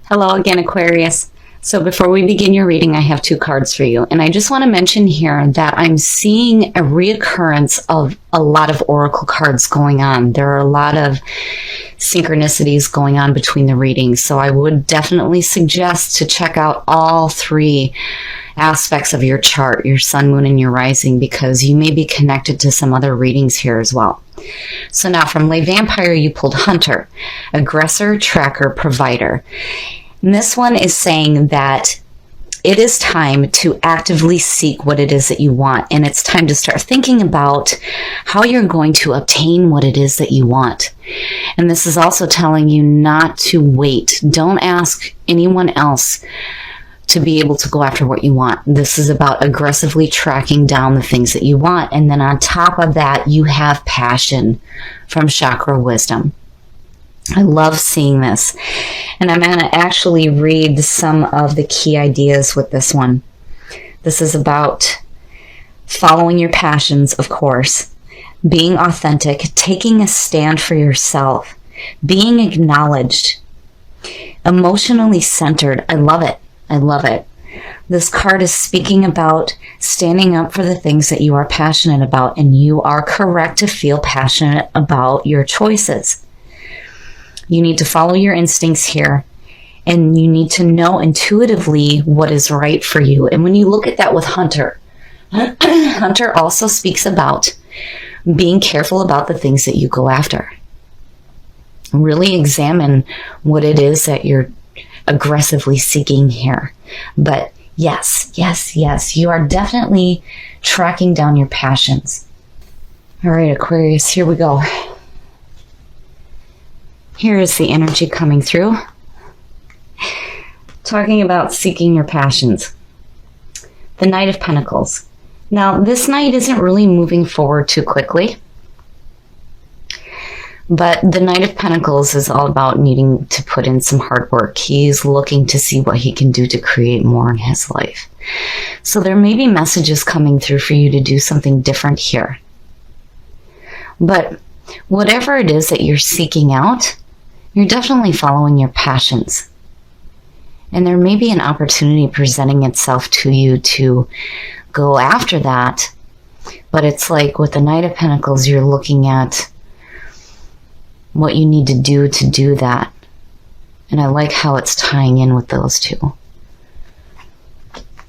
Hello again, Aquarius. So before we begin your reading, I have two cards for you. And I just want to mention here that I'm seeing a reoccurrence of a lot of oracle cards going on. There are a lot of synchronicities going on between the readings. So I would definitely suggest to check out all three aspects of your chart, your sun, moon, and your rising, because you may be connected to some other readings here as well. So now from Lay Vampire, you pulled Hunter, Aggressor, Tracker, Provider. And this one is saying that it is time to actively seek what it is that you want. And it's time to start thinking about how you're going to obtain what it is that you want. And this is also telling you not to wait. Don't ask anyone else to be able to go after what you want. This is about aggressively tracking down the things that you want. And then on top of that, you have passion from Chakra Wisdom. I love seeing this. And I'm going to actually read some of the key ideas with this one. This is about following your passions, of course, being authentic, taking a stand for yourself, being acknowledged, emotionally centered. I love it. I love it. This card is speaking about standing up for the things that you are passionate about, and you are correct to feel passionate about your choices. You need to follow your instincts here, and you need to know intuitively what is right for you. And when you look at that with Hunter, Hunter also speaks about being careful about the things that you go after. Really examine what it is that you're aggressively seeking here. But yes, you are definitely tracking down your passions. All right, Aquarius, here we go. Here is the energy coming through. Talking about seeking your passions. The Knight of Pentacles. Now, this knight isn't really moving forward too quickly. But the Knight of Pentacles is all about needing to put in some hard work. He's looking to see what he can do to create more in his life. So there may be messages coming through for you to do something different here. But whatever it is that you're seeking out, you're definitely following your passions. And there may be an opportunity presenting itself to you to go after that. But it's like with the Knight of Pentacles, you're looking at what you need to do that. And I like how it's tying in with those two.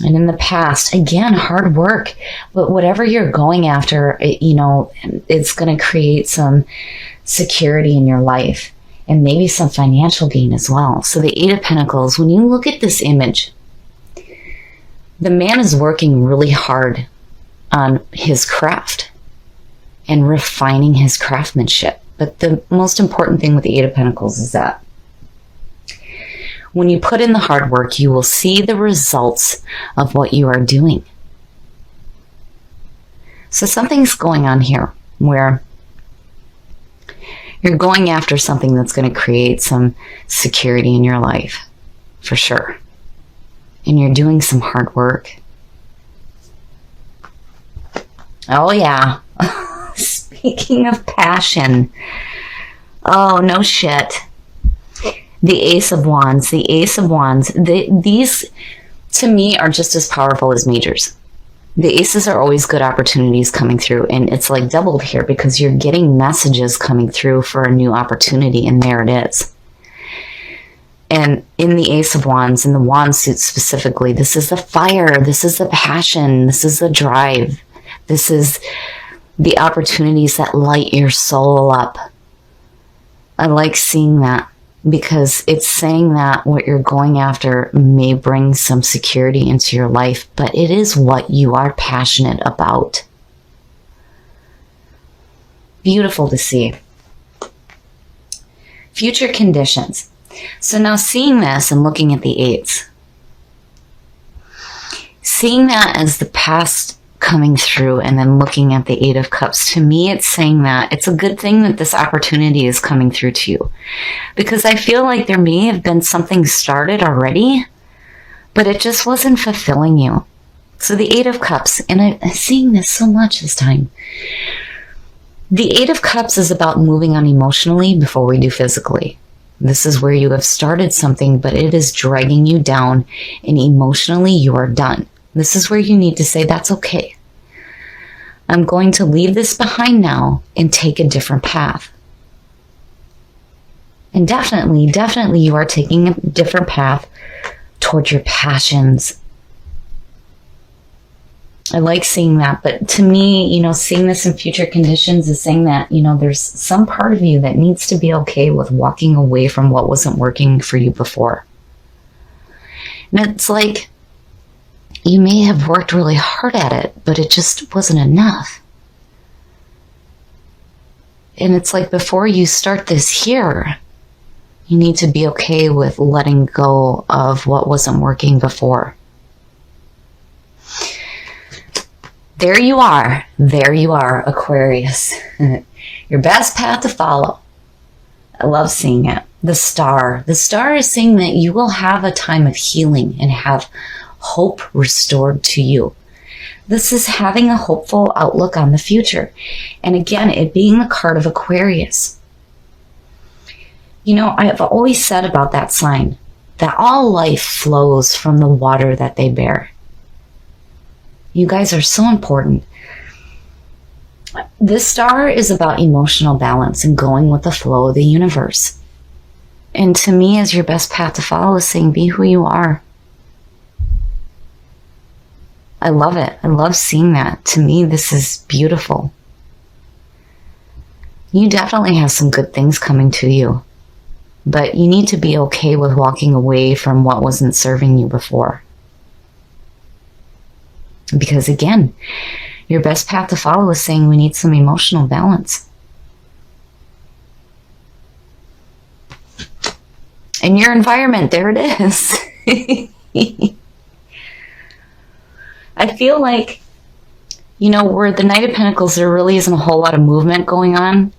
And in the past, again, hard work. But whatever you're going after, it's going to create some security in your life. And maybe some financial gain as well. So the Eight of Pentacles, when you look at this image, the man is working really hard on his craft and refining his craftsmanship. But the most important thing with the Eight of Pentacles is that when you put in the hard work, you will see the results of what you are doing. So something's going on here where you're going after something that's going to create some security in your life, for sure. And you're doing some hard work. Oh, yeah. Speaking of passion. Oh, no shit. The Ace of Wands. The Ace of Wands. These, to me, are just as powerful as majors. The aces are always good opportunities coming through, and it's like doubled here because you're getting messages coming through for a new opportunity, and there it is. And in the Ace of Wands, in the wand suit specifically, this is the fire, this is the passion, this is the drive, this is the opportunities that light your soul up. I like seeing that because it's saying that what you're going after may bring some security into your life, but it is what you are passionate about. Beautiful to see. Future conditions. So now seeing this and looking at the eights, seeing that as the past coming through and then looking at the Eight of Cups, to me it's saying that it's a good thing that this opportunity is coming through to you, because I feel like there may have been something started already, but it just wasn't fulfilling you. So the Eight of Cups, and I'm seeing this so much this time, the Eight of Cups is about moving on emotionally before we do physically. This is where you have started something, but it is dragging you down, and emotionally you are done. This is where you need to say, that's okay. I'm going to leave this behind now and take a different path. And definitely you are taking a different path towards your passions. I like seeing that, but to me, seeing this in future conditions is saying that, there's some part of you that needs to be okay with walking away from what wasn't working for you before. And it's like, you may have worked really hard at it, but it just wasn't enough. And it's like, before you start this here, you need to be okay with letting go of what wasn't working before. There you are, Aquarius. Your best path to follow. I love seeing it. The star is saying that you will have a time of healing and have hope restored to you. This is having a hopeful outlook on the future. And again, it being the card of Aquarius. I have always said about that sign that all life flows from the water that they bear. You guys are so important. This star is about emotional balance and going with the flow of the universe. And to me, as your best path to follow is saying, be who you are. I love it. I love seeing that. To me, this is beautiful. You definitely have some good things coming to you, but you need to be okay with walking away from what wasn't serving you before. Because again, your best path to follow is saying we need some emotional balance. And your environment, there it is. I feel like, where the Knight of Pentacles, there really isn't a whole lot of movement going on.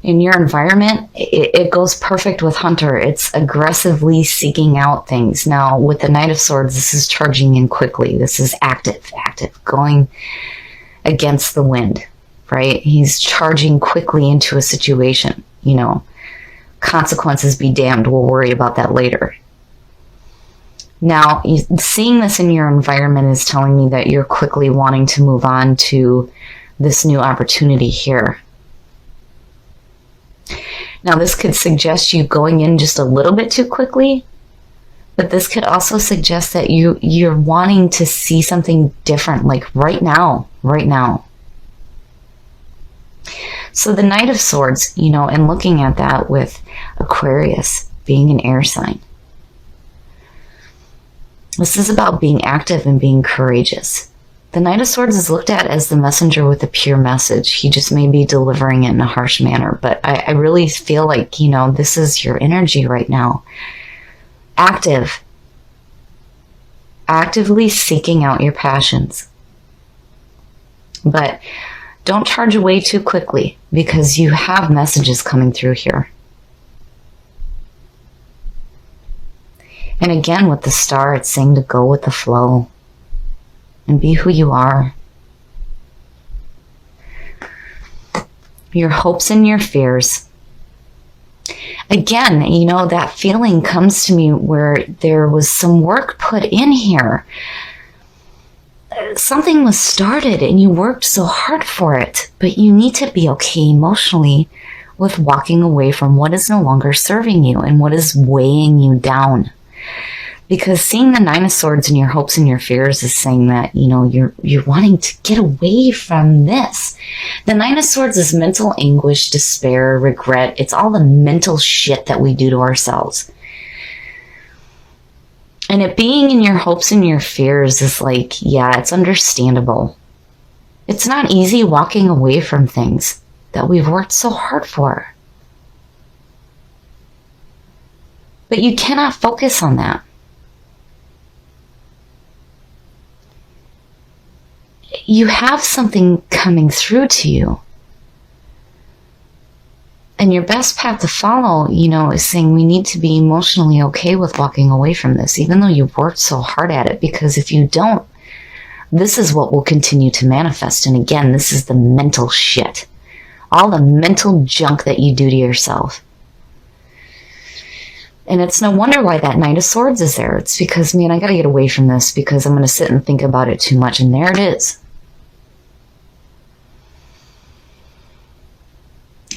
In your environment, it goes perfect with Hunter. It's aggressively seeking out things. Now, with the Knight of Swords, this is charging in quickly. This is active, going against the wind, right? He's charging quickly into a situation. Consequences be damned. We'll worry about that later. Now, seeing this in your environment is telling me that you're quickly wanting to move on to this new opportunity here. Now, this could suggest you going in just a little bit too quickly, but this could also suggest that you're wanting to see something different, like right now. So the Knight of Swords, and looking at that with Aquarius being an air sign. This is about being active and being courageous. The Knight of Swords is looked at as the messenger with a pure message. He just may be delivering it in a harsh manner, but I really feel like, this is your energy right now. Actively seeking out your passions. But don't charge away too quickly, because you have messages coming through here. And again, with the star, it's saying to go with the flow and be who you are. Your hopes and your fears. Again, that feeling comes to me where there was some work put in here. Something was started and you worked so hard for it, but you need to be okay emotionally with walking away from what is no longer serving you and what is weighing you down. Because seeing the Nine of Swords in your hopes and your fears is saying that, you're wanting to get away from this. The Nine of Swords is mental anguish, despair, regret. It's all the mental shit that we do to ourselves. And it being in your hopes and your fears is like, yeah, it's understandable. It's not easy walking away from things that we've worked so hard for. But you cannot focus on that. You have something coming through to you. And your best path to follow, is saying we need to be emotionally okay with walking away from this, even though you've worked so hard at it. Because if you don't, this is what will continue to manifest. And again, this is the mental shit. All the mental junk that you do to yourself. And it's no wonder why that Knight of Swords is there. It's because, man, I got to get away from this because I'm going to sit and think about it too much. And there it is.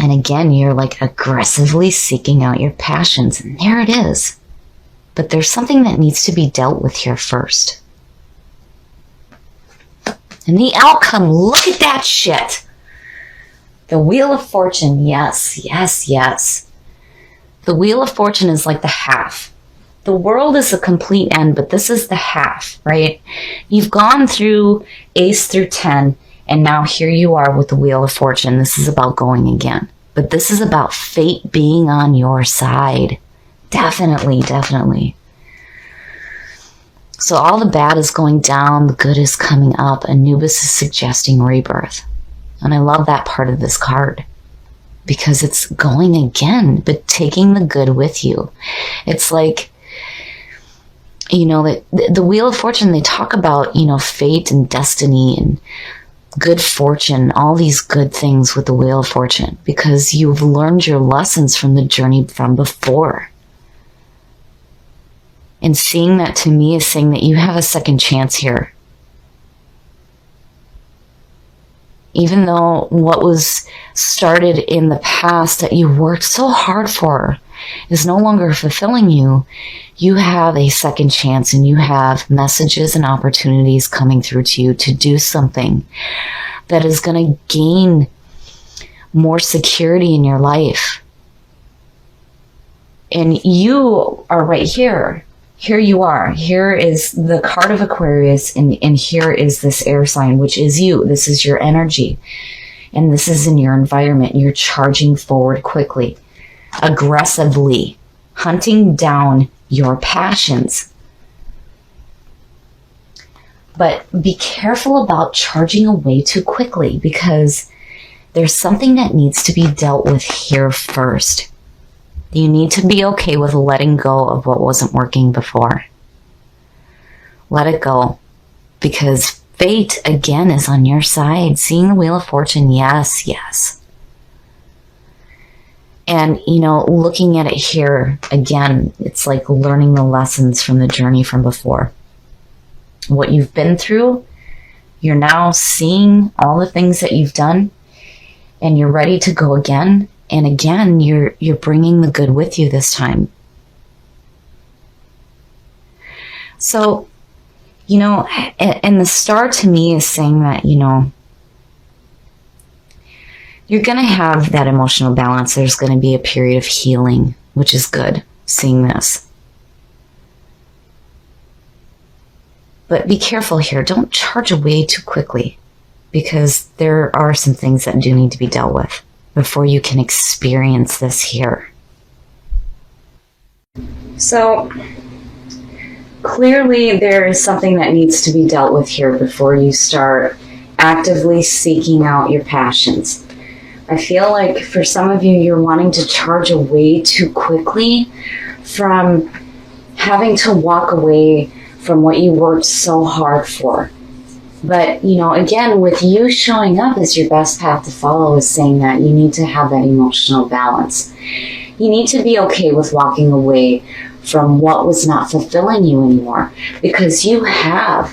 And again, you're like aggressively seeking out your passions. And there it is. But there's something that needs to be dealt with here first. And the outcome, look at that shit. The Wheel of Fortune, yes, yes, yes. The Wheel of Fortune is like the half. The world is a complete end, but this is the half, right? You've gone through Ace through 10, and now here you are with the Wheel of Fortune. This is about going again. But this is about fate being on your side. Definitely, definitely. So all the bad is going down, the good is coming up. Anubis is suggesting rebirth. And I love that part of this card because it's going again, but taking the good with you. It's like, you know, the Wheel of Fortune, they talk about, you know, fate and destiny and good fortune, all these good things with the Wheel of Fortune because you've learned your lessons from the journey from before. And seeing that to me is saying that you have a second chance here. Even though what was started in the past that you worked so hard for is no longer fulfilling you, you have a second chance and you have messages and opportunities coming through to you to do something that is going to gain more security in your life. And you are right here. Here you are. Here is the card of Aquarius, and here is this air sign, which is you. This is your energy. And this is in your environment. You're charging forward quickly, aggressively, hunting down your passions. But be careful about charging away too quickly because there's something that needs to be dealt with here first. You need to be okay with letting go of what wasn't working before. Let it go. Because fate, again, is on your side. Seeing the Wheel of Fortune, yes, yes. And, you know, looking at it here, again, it's like learning the lessons from the journey from before. What you've been through, you're now seeing all the things that you've done, and you're ready to go again. And again, you're bringing the good with you this time. So, you know, and the star to me is saying that, you know, you're going to have that emotional balance. There's going to be a period of healing, which is good, seeing this. But be careful here. Don't charge away too quickly because there are some things that do need to be dealt with before you can experience this here. So clearly there is something that needs to be dealt with here before you start actively seeking out your passions. I feel like for some of you, you're wanting to charge away too quickly from having to walk away from what you worked so hard for. But, you know, again, with you showing up as your best path to follow is saying that you need to have that emotional balance. You need to be okay with walking away from what was not fulfilling you anymore because you have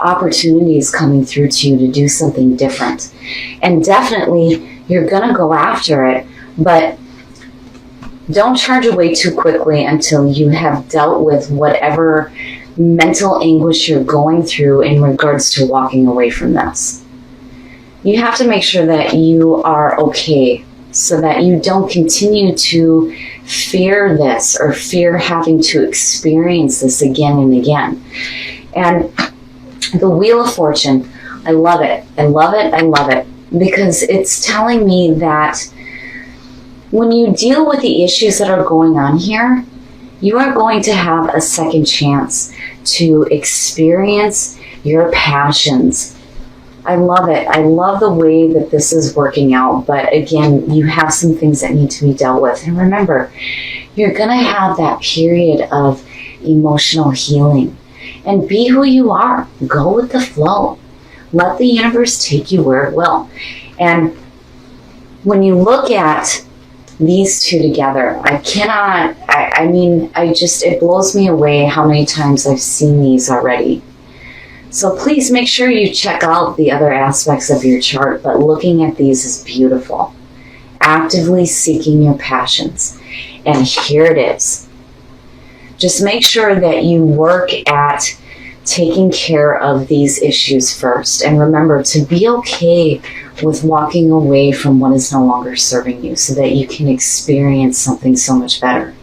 opportunities coming through to you to do something different. And definitely, you're going to go after it, but don't charge away too quickly until you have dealt with whatever mental anguish you're going through in regards to walking away from this. You have to make sure that you are okay so that you don't continue to fear this or fear having to experience this again and again. And the Wheel of Fortune, I love it. I love it. I love it because it's telling me that when you deal with the issues that are going on here, you are going to have a second chance to experience your passions. I love it. I love the way that this is working out. But again, you have some things that need to be dealt with. And remember, you're going to have that period of emotional healing. And be who you are. Go with the flow. Let the universe take you where it will. And when you look at these two together, I cannot, I mean, it blows me away how many times I've seen these already. So please make sure you check out the other aspects of your chart, but looking at these is beautiful. Actively seeking your passions. And here it is. Just make sure that you work at taking care of these issues first. And remember to be okay with walking away from what is no longer serving you so that you can experience something so much better.